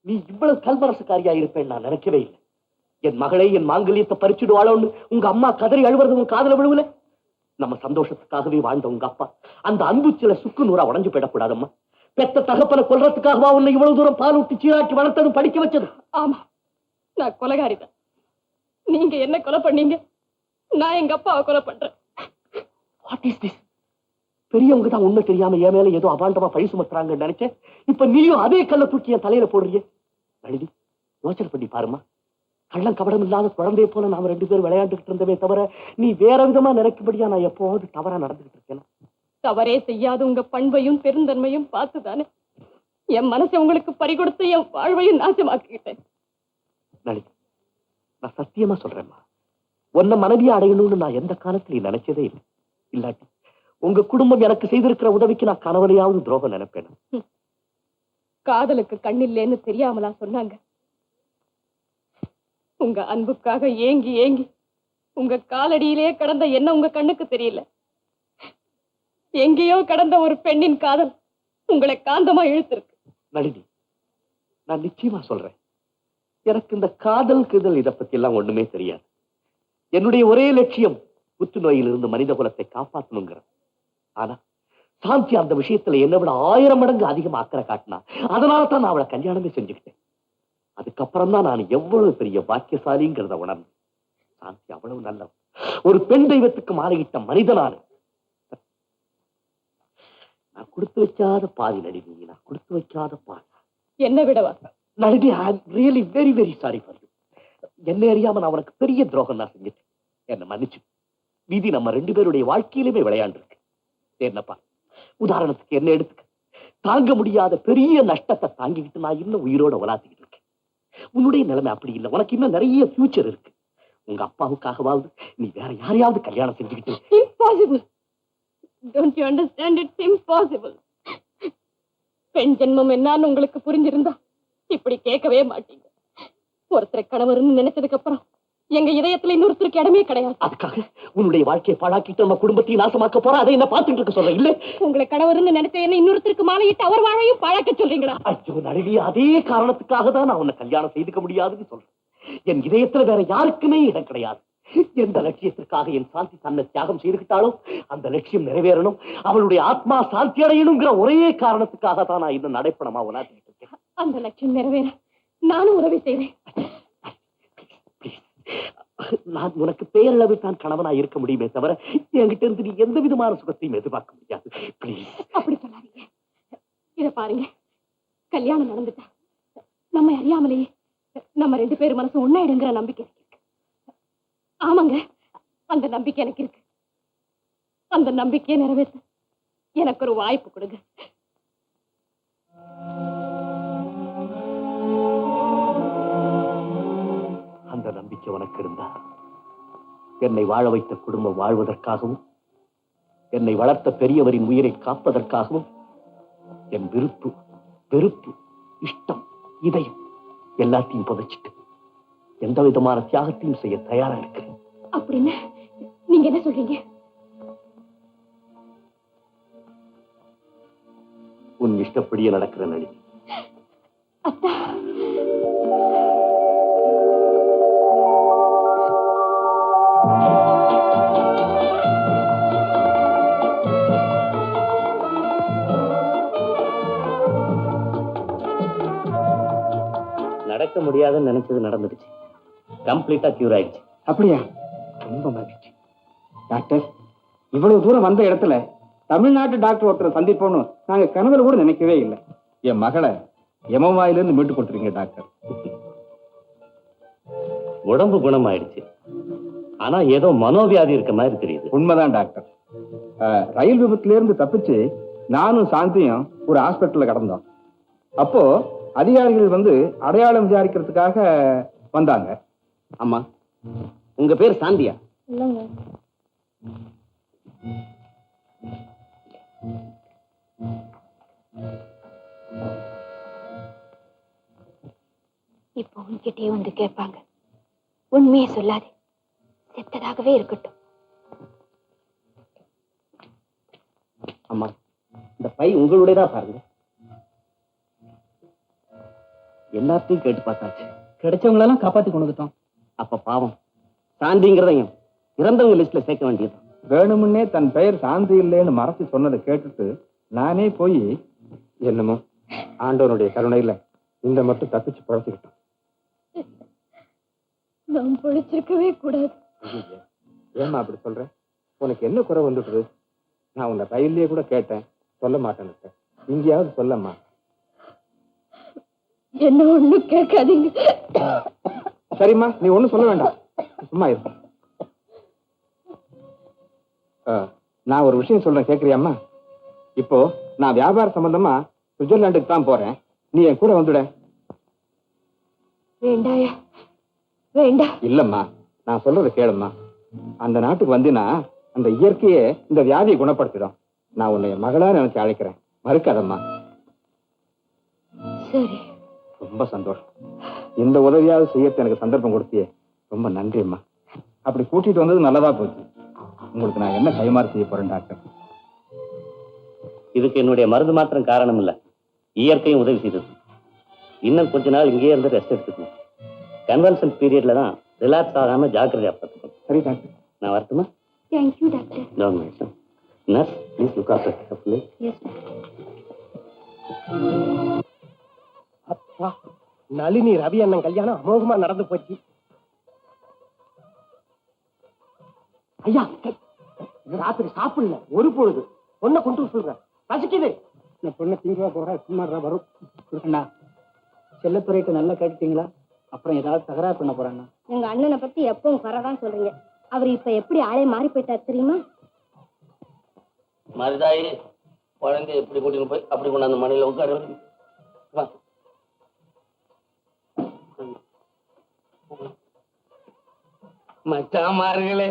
நீ இவ்வளவு கல்வரசுக்காரியா இருப்பேன் நான் நினைக்கவே இல்லை. என் மகளை என் மாங்கல்யத்தை பறிச்சுடுவாளோன்னு உங்க அம்மா கதறி அழுவது உன் காதல விழுவுல. நம்ம சந்தோஷத்துக்காகவே வாழ்ந்த உங்க அப்பா அந்த அன்பு சில சுக்கு நூறா உடஞ்சு போயிடக்கூடாதம்மா. பெத்த தகப்பனை கொல்றதுக்காகவா உன்னை இவ்வளவு தூரம் பால் ஊட்டி சீராட்டி வளர்த்ததும் படிக்க வச்சது? ஆமா, நான் கொலைகாரிதான். நீங்க என்ன கொலை பண்ணீங்க, நான் எங்க அப்பாவை கொலை பண்றேன். What is this? பெரியவங்க தான் உண்மை தெரியாம என் மேல ஏதோ அபாண்டமா பழி சுமத்துறாங்கன்னு நினைச்சேன். இப்ப நீயும் அதே கல்ல தூக்கி என் தலையில போடுறீங்க. நளினி, யோசனை பண்ணி பாருமா. கள்ளம் கபடம் இல்லாத குழந்தைய போல நாம 2 பேரும் விளையாண்டுகிட்டு இருந்தவே தவிர நீ வேற விதமா நினைக்கபடியா நான் எப்போது தவறா நடந்துகிட்டு இருக்கேன். தவறே செய்யாத உங்க பண்பையும் பெருந்தன்மையும் பார்த்துதானே என் மனசை உங்களுக்கு பறிகொடுத்து என் வாழ்வையும் நாசமாக்கிக்கிட்டேன். நளினி, நான் சத்தியமா சொல்றேன்மா, உன்னை மனைவியா அடையணும்னு நான் எந்த காலத்திலையும் நினைச்சதே இல்லை. இல்லாட்டி உங்க குடும்பம் எனக்கு செய்திருக்கிற உதவிக்கு நான் கணவனையாவது துரோகம் நினைப்பேன். காதலுக்கு கண்ணில்லேன்னு தெரியாமலா சொன்னாங்க? உங்க அன்புக்காக ஏங்கி ஏங்கி உங்க காலடியிலே கடந்த என்ன உங்க கண்ணுக்கு தெரியல. எங்கேயோ கடந்த ஒரு பெண்ணின் காதல் உங்களை காந்தமா இழுத்திருக்கு. நளினி, நான் நிச்சயமா சொல்றேன், எனக்கு இந்த காதல் கிதல் இதை பத்தி எல்லாம் ஒண்ணுமே தெரியாது. என்னுடைய ஒரே லட்சியம் புற்றுநோயிலிருந்து மனித குலத்தை காப்பாற்றணுங்கிற. ஆனா சாந்தி அந்த விஷயத்துல என்னை விட 1000 மடங்கு அதிகமா அக்கறை காட்டினா. அதனால தான் நான் அவளை கல்யாணமே செஞ்சுக்கிட்டேன். அதுக்கப்புறம் தான் நான் எவ்வளவு பெரிய பாக்கியசாலிங்கிறத உணர்ந்தேன். சாந்தி அவ்வளவு நல்ல ஒரு பெண் தெய்வத்துக்கு மாறிவிட்ட மனிதனான. நான் கொடுத்து வைக்காத பாதி நளினி, நான் கொடுத்து வைக்காத பாதி. என்ன விடவா Nalini, I am really very very sorry for you. என்ன அறியாம நான் உனக்கு பெரிய துரோகம் தான் செஞ்சுட்டேன். என்ன மன்னிச்சு. விதி நம்ம 2 பேருடைய வாழ்க்கையிலுமே விளையாண்டு இருக்கு. என்னப்பா, உதாரணத்துக்கு என்ன எடுத்துக்க. தாங்க முடியாத பெரிய நஷ்டத்தை தாங்கிக்கிட்டு நான் இன்னும் உயிரோட உலாத்திக்கிட்டு இருக்கேன். உன்னுடைய நிலைமை அப்படி இல்லை. உனக்கு இன்னும் நிறைய ஃபியூச்சர் இருக்கு. உங்க அப்பாவுக்காகவாவது நீ வேற யாரையாவது கல்யாணம் செஞ்சுக்கிட்டு. Impossible. Don't you understand? It's impossible. பெண் ஜென்மம் என்னன்னு உங்களுக்கு புரிஞ்சிருந்தா இப்படி கேட்கவே மாட்டீங்க. ஒருத்தரை கணவர்னு நினைச்சதுக்கு அப்புறம் எங்க இதயத்துல இன்னொருத்தருக்கு இடமே கிடையாது. அதுக்காக உன்னுடைய வாழ்க்கையை பாழாக்கிட்டு நம்ம குடும்பத்தையும் நாசமாக்க போற. அதை என்ன பார்த்துட்டு இருக்க சொல்ற? இல்ல, உங்களை கணவர்னு நினைச்ச என்ன இன்னொருத்தருக்கு மாலையிட்டு அவர் வாழையும் பாழாக்க சொல்றீங்களா? ஐயோ நளினி, அதே காரணத்துக்காக தான் நான் உன்னை கல்யாணம் செய்துக்க முடியாதுன்னு சொல்றேன். என் இதயத்துல வேற யாருக்குமே இடம் கிடையாது. எந்த லட்சியத்திற்காக என் சாந்தி தன்னை தியாகம் செய்துக்கிட்டாலும் அந்த லட்சியம் நிறைவேறணும், அவளுடைய ஆத்மா சாந்தி அடையணுங்கிற ஒரே காரணத்துக்காக தான் நான் இன்னும் நடைப்பணமா உலாத்திட்டு இருக்கேன். அந்த லட்சியம் நிறைவேற நானும் உதவி செய்வேன். நான் உனக்கு பேரளவு தான் கணவனா இருக்க முடியுமே தவிர என்கிட்ட இருந்து நீ எந்த விதமான சுகத்தையும் எதிர்பார்க்க முடியாது. பிளீஸ். அப்படி சொல்லாதீங்க. இத பாருங்க, கல்யாணம் நடந்துட்டா நம்ம அறியாமலேயே நம்ம 2 பேர் மனசு ஒன்னாயிடுங்கிற நம்பிக்கை எனக்கு இருக்கு. ஆமாங்க, அந்த நம்பிக்கை எனக்கு இருக்கு. அந்த நம்பிக்கையை நிறைவேற்ற எனக்கு ஒரு வாய்ப்பு கொடுங்க. அந்த நம்பிக்கை உனக்கு இருந்தா என்னை வாழ வைத்த குடும்பம் வாழ்வதற்காகவும் என்னை வளர்த்த பெரியவரின் உயிரை காப்பதற்காகவும் என் விருப்பு வெறுப்பு இஷ்டம் இதயம் எல்லாத்தையும் புதைச்சிட்டு எந்த விதமான தியாகத்தையும் செய்ய தயாரா இருக்கிறேன். அப்படின்னு நீங்க என்ன சொல்றீங்க? உன் இஷ்டப்படியே நடக்கிற நளினி. அத்தா, நடக்க முடியாதுன்னு நினைச்சது நடந்துடுச்சு. கம்ப்ளீட்டா கியூர் ஆயிடுச்சு. அப்படியா? ரொம்ப மகிழ்ச்சி டாக்டர். இவ்வளவு தூரம் வந்த இடத்துல தமிழ்நாட்டு டாக்டர் ஒருத்தரை சந்திப்போம்னு நாங்க கனவுல கூட நினைக்கவே இல்லை. என் மகளை எமவாயிலிருந்து மீட்டு கொடுத்துருங்க டாக்டர். உடம்பு குணமாயிடுச்சு, ஆனா ஏதோ மனோவியாதி இருக்க மாதிரி தெரியுது. உண்மைதான் டாக்டர். ரயில் விபத்துல இருந்து தப்பிச்சு நானும் சாந்தியும் ஒரு ஹாஸ்பிட்டல்ல கடந்தோம். அப்போ அதிகாரிகள் வந்து அடையாளம் விசாரிக்கிறதுக்காக வந்தாங்க. ஆமா, உங்க பேர் சாந்தியா? இல்லைங்க. இப்போ உன்கிட்டயே வந்து கேட்பாங்க. உண்மையை சொல்லாதே, செத்ததாகவே இருக்கட்டும். அம்மா, இந்த பை உங்களுடையதா பாருங்க. எல்லாத்தையும் கேட்டு பார்த்தாச்சு. கிடைச்சவங்களெல்லாம் காப்பாத்தி கொண்டு வந்துட்டோம். அப்ப பாவம் சாந்திங்கிறதையும் இறந்தவங்க லிஸ்ட்ல சேர்க்க வேண்டியது. வேணுமுன்னே தன் பெயர் சாந்தி இல்லைன்னு மறைச்சு சொன்னதை கேட்டுட்டு நானே போய் என்னமோ ஆண்டவனுடைய கருணையில இந்த மட்டும் தப்பிச்சு பழச்சிக்கிட்டோம். நான் பிழைச்சிருக்கவே கூடாது. ஏமா அப்படி சொல்றேன்? உனக்கு என்ன குறை வந்துடுது? நான் உன்னை ரயிலே கூட கேட்டேன், சொல்ல மாட்டேன்னு. இங்கேயாவது சொல்லம்மா. என்ன ஒண்ணு கேட்காதீங்க. சரிம்மா, நீ ஒண்ணும் சொல்ல வேண்டாம், சும்மா இரு. நான் ஒரு விஷயம் சொல்றேன், கேக்குறியாம்மா? இப்போ நான் வியாபார சம்பந்தமா சுவிட்சர்லாண்டுக்கு தான் போறேன், நீ என் கூட வந்துட. வேண்டாயா? வேண்டாம். இல்லம்மா, நான் சொல்றதை கேளும்மா. அந்த நாட்டுக்கு வந்தினா அந்த இயற்கையே இந்த வியாதியை குணப்படுத்திடும். நான் உன்னை மகளா நினைச்சு அழைக்கிறேன், மறுக்காதம்மா. சரி. ரொம்ப சந்தோஷம். இந்த உதவியாவது செய்யறது எனக்கு சந்தர்ப்பம் கொடுத்தியே, ரொம்ப நன்றிம்மா. அப்படி கூட்டிட்டு வந்தது நல்லதா போச்சு. உங்களுக்கு நான் என்ன கைமாறு செய்ய போறேன் டாக்டர்? இதுக்கு என்னுடைய மருந்து மாத்திரம் காரணம் இல்ல, இயற்கையும் உதவி செய்தது. இன்னும் கொஞ்ச நாள் இங்கேயே இருந்து ரெஸ்ட் எடுத்துக்கணும். கன்வென்ஷன் பீரியட்ல தான் ரிலாக்ஸ் ஆகாம ஜாக்கிரதையா பார்த்துக்கணும். சரி டாக்டர், நான் வரட்டுமா? Thank you doctor. Nurse, please look after carefully. Yes. அப்பா, நளினி ரவி அண்ணன் கல்யாணம் அமோகமா நடந்து போச்சு. ஐயா, ராத்திரி சாப்பிடல ஒரு பொழுது. பொண்ணை கொண்டு சொல்றேன், பசிக்குது. இந்த பொண்ணை திங்குவா போற, சும்மா வரும். அண்ணா, செல்லத்துறையிட்ட நல்லா கேட்டுட்டீங்களா? அப்புறம் ஏதாவது தகராறு பண்ண போறாண்ணா? உங்க அண்ணனை பத்தி எப்பவும் குறைதான் சொல்றீங்க. அவர் இப்ப எப்படி ஆளே மாறி போயிட்டார் தெரியுமா? மருதாயி குழந்தை எப்படி கூட்டின்னு போய் அப்படி கொண்டாந்து மனையில உட்கார மச்சாமார்களே,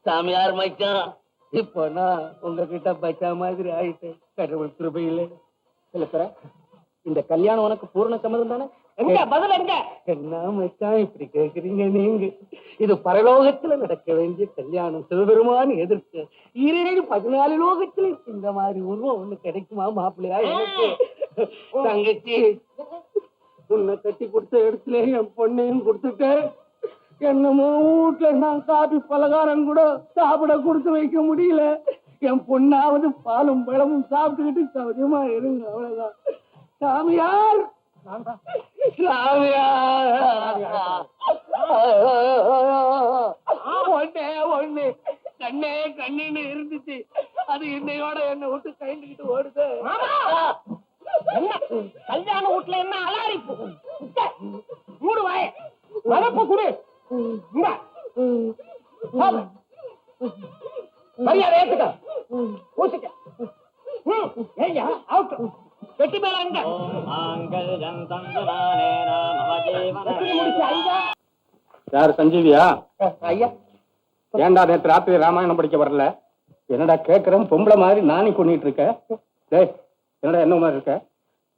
சாமியார் மச்சான், இப்போ நான் உங்ககிட்ட பச்சா மாதிரி ஆயிட்டேன். கடவுள் கிருபையிலே. செல்லத்துறை, இந்த கல்யாணம் உனக்கு பூர்ண சம்மதம் தானே? எங்க பதில் எங்க? என்ன மச்சான் இப்படி கேக்குறீங்க நீங்க? இது பரலோகத்துல நடக்க வேண்டிய கல்யாணம். சிவபெருமான் எதிர்த்து 14 லோகத்துல இந்த மாதிரி உருவம் ஒண்ணு கிடைக்குமா மாப்பிள்ளையா? எனக்கு தங்கச்சி, உன்னை கட்டி கொடுத்த இடத்துல என் பொண்ணையும் கொடுத்துட்டு, என்னமோ வீட்டுல நான் காபி பலகாரம் கூட சாப்பிட கொடுத்து வைக்க முடியல. என் பொண்ணாவது பாலும் பழமும் சாப்பிட்டுக்கிட்டு சௌரியமா இருங்க, அவ்வளவுதான். சாமியார், ஒண்ணு கண்ணே கண்ணுன்னு இருந்துச்சு, அது இன்னையோட என்னை விட்டு கைண்டுகிட்டு ஓடுது. கல்யாண வீட்டுல என்ன அலாரிப்பு? மூடு வாய, வரப்ப குடு. மரியாதை ஏத்துக்க, ஊசிக்க. ஏய்யா, அவுட். வெட்டி மேல அங்க யாரு, சஞ்சீவியா? ஐயா, ஏண்டா நேற்று ராத்திரி ராமாயணம் படிக்க வரல? என்னடா கேட்கிறேன், பொம்பளை மாதிரி நானி கொண்டுட்டு இருக்க. டேய், என்னடா என்ன மாதிரி இருக்க?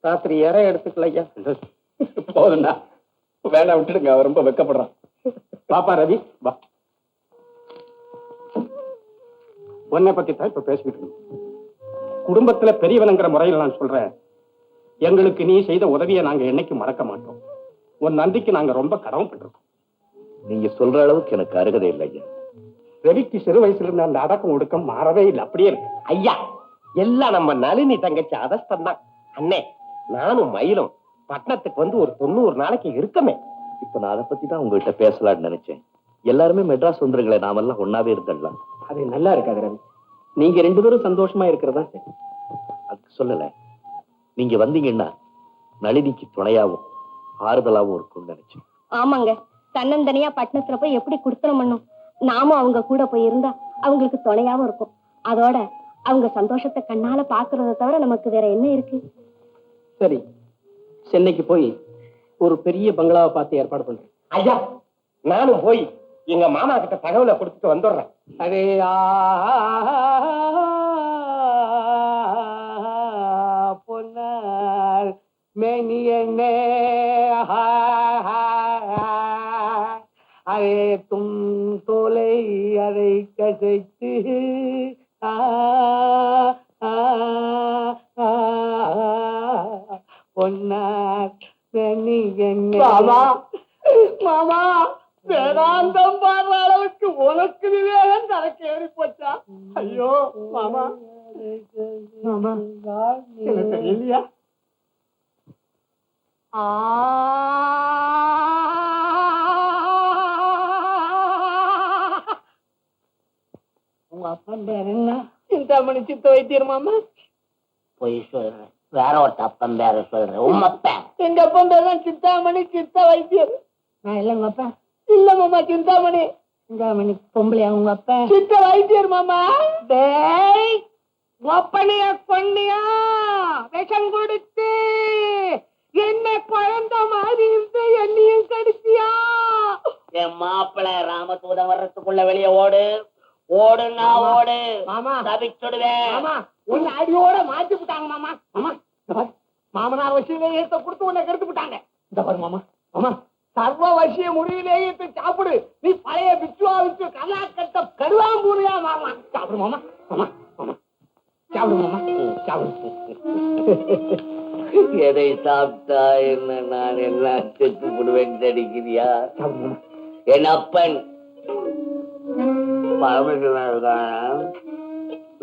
ராத்திரி இற எடுத்துக்கல ஐயா. போதுண்டா, வேண்டாம் விட்டுடுங்க, அவன் ரொம்ப வெக்கப்படுறான். பாப்பா ரவி, வா. உன்னை பத்தி தான் இப்ப பேசிக்கிட்டு இருக்கோம். குடும்பத்துல பெரியவனுங்கிற முறையில் நான் சொல்றேன், எங்களுக்கு நீ செய்த உதவியை நாங்க என்னைக்கு மறக்க மாட்டோம். உன் நன்றிக்கு நாங்க ரொம்ப கடமைப்பட்டிருக்கோம். நீங்க சொல்ற அளவுக்கு எனக்கு அருகதை இல்லை ஐயா. ரவிக்கு சிறு வயசுல இருந்த அந்த அடக்கம் ஒடுக்கம் மாறவே இல்லை, அப்படியே இருக்கு. ஐயா, எல்லாம் நம்ம நளினி தங்கச்சி அதஸ்தம் தான். அண்ணே, நானும் மயிலும் பட்டணத்துக்கு வந்து ஒரு 90 நாளைக்கு இருக்கமே. இப்ப நான் அதை பத்தி தான் உங்ககிட்ட பேசலாம்னு நினைச்சேன். எல்லாருமே மெட்ராஸ் வந்துருங்களே, நாமெல்லாம் ஒன்னாவே இருந்துடலாம். அது நல்லா இருக்காது ரவி. நீங்க 2 பேரும் சந்தோஷமா இருக்கிறதா சரி. அதுக்கு சொல்லல, நீங்க வந்தீங்கன்னா நளினிக்கு துணையாவும் ஆறுதலாவும் இருக்கும்னு நினைச்சேன். ஆமாங்க, தன்னந்தனியா பட்டணத்துல போய் எப்படி குடுத்தனம் பண்ணும்? நாமும் அவங்க கூட போய் இருந்தா அவங்களுக்கு துணையாவும் இருக்கும். அதோட அவங்க சந்தோஷத்தை கண்ணால பாக்குறத தவிர நமக்கு வேற என்ன இருக்கு? சரி, சென்னைக்கு போய் ஒரு பெரிய பங்களாவை பார்த்து ஏற்பாடு பண்றேன். ஐயா, நானும் போய் எங்க மாமா கிட்ட தகவலை கொடுத்துட்டு வந்துடுறேன். அதே பொன்னார் மேனி என்ன அதே தும் தோலை அதை கசைத்து பொன்னார் வெண்ணி என்ன மாமா மாமா வேதாந்தம் பாடுற அளவுக்கு உனக்கு விவேகம் தனக்கு ஏறி போச்சா? ஐயோ மாமா மாமா எனக்கு தெரியலையா? உங்க அப்பன் பேர் என்ன? சிந்தாமணி சித்த வைத்தியர் மாமா. பொய் சொல்றேன், வேற ஒரு அப்பன் பேர சொல்றேன். உங்க அப்பன்? எங்க அப்பன் பேர் தான் சிந்தாமணி சித்த வைத்தியர். நான் இல்ல உங்க அப்பன். இல்ல மாமா, சிந்தாமணி. சிந்தாமணி பொம்பளையா உங்க அப்பன்? சித்த வைத்தியர் மாமா. டேய், ஒப்பனைய கொன்னியா விஷம் கொடுத்து என்ன குழந்த மாதிரி இருந்து என்னையும் கடிச்சியா? என் மாப்பிள்ள ராமதூதம் வர்றதுக்குள்ள வெளியே ஓடு, ஓடுனா ஓடு. மாமா தவிச்சுடுவேன். மாமா உன்னை அடியோட மாத்தி விட்டாங்க மாமா. மாமா இந்த பாரு, மாமனார் வசியிலேயத்தை கொடுத்து உன்னை கெடுத்து விட்டாங்க. இந்த பாரு மாமா, மாமா சர்வ வசிய முடிவிலேயத்தை சாப்பிடு. நீ பழைய பிச்சுவா விச்சு கலாக்கட்ட கருவாம்பூரியா மாமா. சாப்பிடு மாமா. மாமா மாமா சாப்பிடு மாமா, சாப்பிடு. எதை சாப்பிட்டா என்ன, நான் எல்லாம் செத்து போடுவேன் அடிக்கிறியா? சாப்பிடு மாமா. என் அப்பன் பரமசிவன்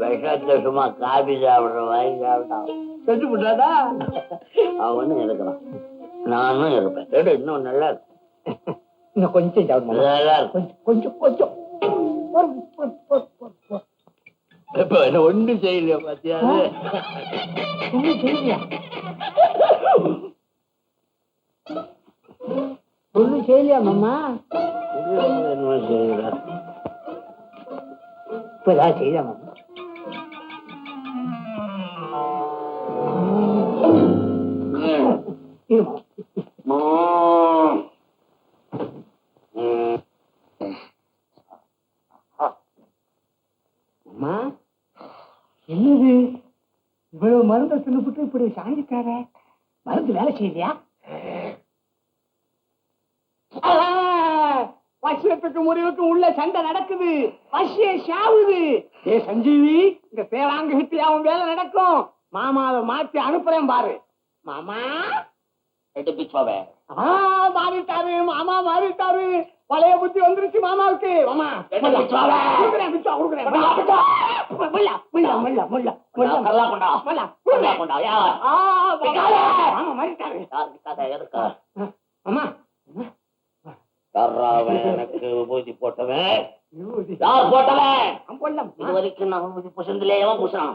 விஷத்தை சும்மா காபி சாப்பிடுற வாங்கி சாப்பிட்டான். செத்து விட்டாதா? அவனும் இருக்கிறான், நானும் இருப்பேன். இன்னும் நல்லா இருக்கும். இன்னும் கொஞ்சம் சாப்பிடு மாமா. நல்லா இருக்கும். கொஞ்சம் கொஞ்சம் இப்ப என்ன ஒண்ணு செய்யலையா பாத்தியா? ஒண்ணும் செய்யலையா? ஒண்ணும் செய்யலையா மாமா? என்ன செய்யற? இப்ப ஏதாவது செய்யலையா மாமா? இரு மாமா. அம்மா என்னது இவ்வளவு மருந்தை தின்னுபிட்டு இப்படி சாஞ்சிட்டார? மருந்து வேலை செய்யலையா? வசியத்துக்கு முடிவுக்கு உள்ள சண்டை நடக்குது. வசிய சாவுது. ஏ சஞ்சீவி, இந்த சேவாங்க ஹிட்லி அவன் வேலை நடக்கும். மாமாவை மாத்தி அனுப்புறேன் பாரு. மாமா மாறிட்டாரு, மாமா மாறிட்டாரு. பழைய புத்தி வந்துருச்சு மாமாவுக்கு. மாமா கொடுக்குறேன், பிச்சா கொடுக்குறேன். மாமா மாறிட்டாரு. மாமா எனக்கு விபூதி போட்டவன் யார் போட்டவன்? இது வரைக்கும் நான் விபூதி புசந்திலேயே புசான்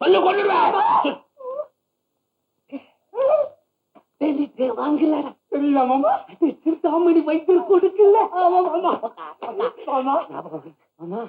சொல்லு கொண்டுடுவேன். வாங்கல தெரியல மாமா. சிறுதாமணி வைத்தியர் கொடுக்கல. ஆமா மாமா. மாமா